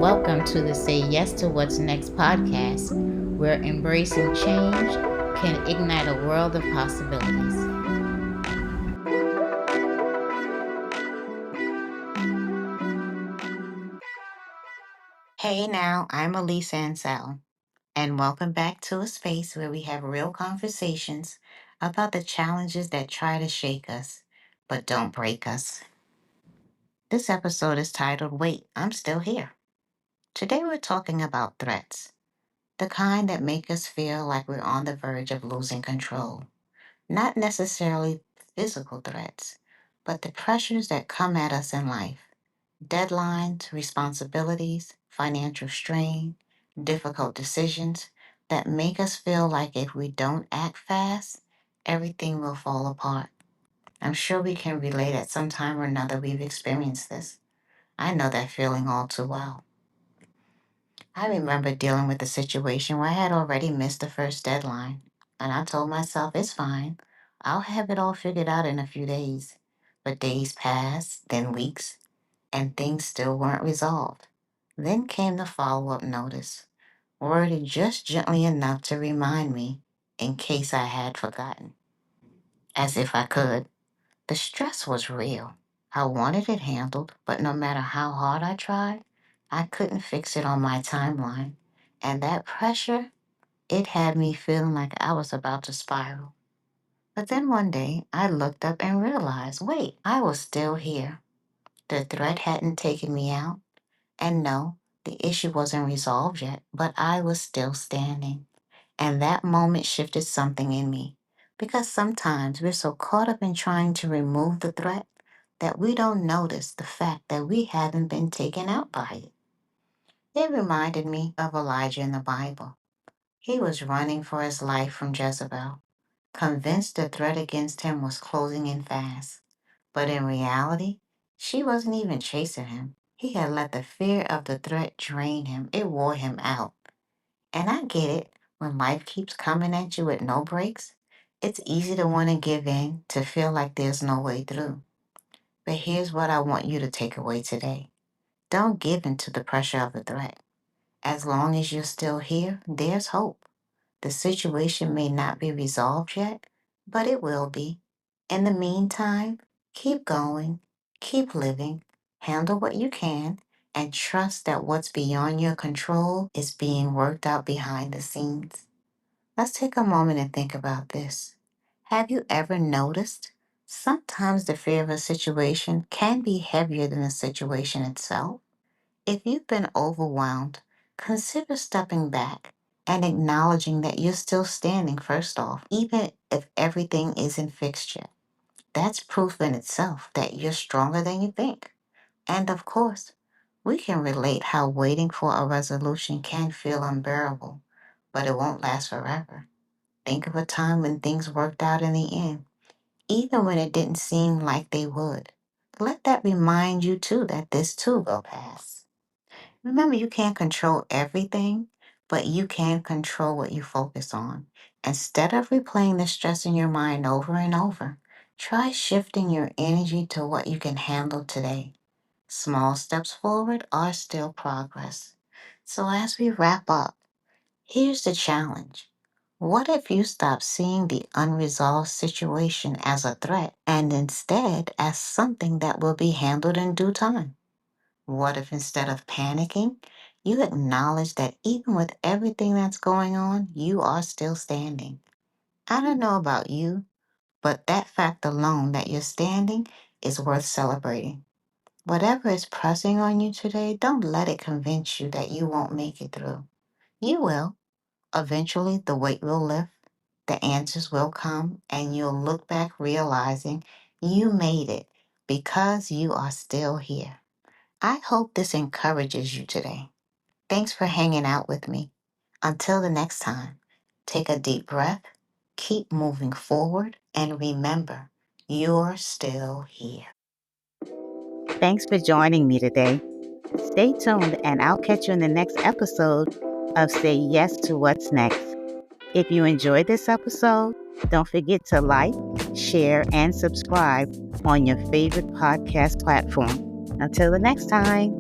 welcome to the Say Yes to What's Next podcast, where embracing change can ignite a world of possibilities. Hey now, I'm Elise Ancel, and welcome back to a space where we have real conversations about the challenges that try to shake us, but don't break us. This episode is titled, Wait, I'm Still Here. Today we're talking about threats, the kind that make us feel like we're on the verge of losing control. Not necessarily physical threats, but the pressures that come at us in life. Deadlines, responsibilities, financial strain, difficult decisions that make us feel like if we don't act fast, everything will fall apart. I'm sure we can relate at some time or another we've experienced this. I know that feeling all too well. I remember dealing with a situation where I had already missed the first deadline, and I told myself it's fine. I'll have it all figured out in a few days. But days passed, then weeks, and things still weren't resolved. Then came the follow up notice, worded just gently enough to remind me in case I had forgotten. As if I could. The stress was real. I wanted it handled, but no matter how hard I tried, I couldn't fix it on my timeline. And that pressure, it had me feeling like I was about to spiral. But then one day, I looked up and realized, wait, I was still here. The threat hadn't taken me out. And no, the issue wasn't resolved yet, but I was still standing. And that moment shifted something in me. Because sometimes we're so caught up in trying to remove the threat that we don't notice the fact that we haven't been taken out by it. It reminded me of Elijah in the Bible. He was running for his life from Jezebel, convinced the threat against him was closing in fast. But in reality, she wasn't even chasing him. He had let the fear of the threat drain him. It wore him out. And I get it. When life keeps coming at you with no breaks, it's easy to want to give in, to feel like there's no way through. But here's what I want you to take away today. Don't give in to the pressure of the threat. As long as you're still here, there's hope. The situation may not be resolved yet, but it will be. In the meantime, keep going, keep living, handle what you can, and trust that what's beyond your control is being worked out behind the scenes. Let's take a moment and think about this. Have you ever noticed? Sometimes the fear of a situation can be heavier than the situation itself. If you've been overwhelmed, consider stepping back and acknowledging that you're still standing first off, even if everything isn't fixed yet. That's proof in itself that you're stronger than you think. And of course, we can relate how waiting for a resolution can feel unbearable, but it won't last forever. Think of a time when things worked out in the end, even when it didn't seem like they would. Let that remind you too that this too will pass. Remember, you can't control everything, but you can control what you focus on. Instead of replaying the stress in your mind over and over, try shifting your energy to what you can handle today. Small steps forward are still progress. So, as we wrap up, here's the challenge. What if you stop seeing the unresolved situation as a threat and instead as something that will be handled in due time? What if instead of panicking, you acknowledge that even with everything that's going on, you are still standing? I don't know about you, but that fact alone that you're standing is worth celebrating. Whatever is pressing on you today, don't let it convince you that you won't make it through. You will. Eventually, the weight will lift, the answers will come, and you'll look back realizing you made it because you are still here. I hope this encourages you today. Thanks for hanging out with me. Until the next time, take a deep breath, keep moving forward, and remember, you're still here. Thanks for joining me today. Stay tuned, and I'll catch you in the next episode of Say Yes to What's Next. If you enjoyed this episode, don't forget to like, share, and subscribe on your favorite podcast platform. Until the next time.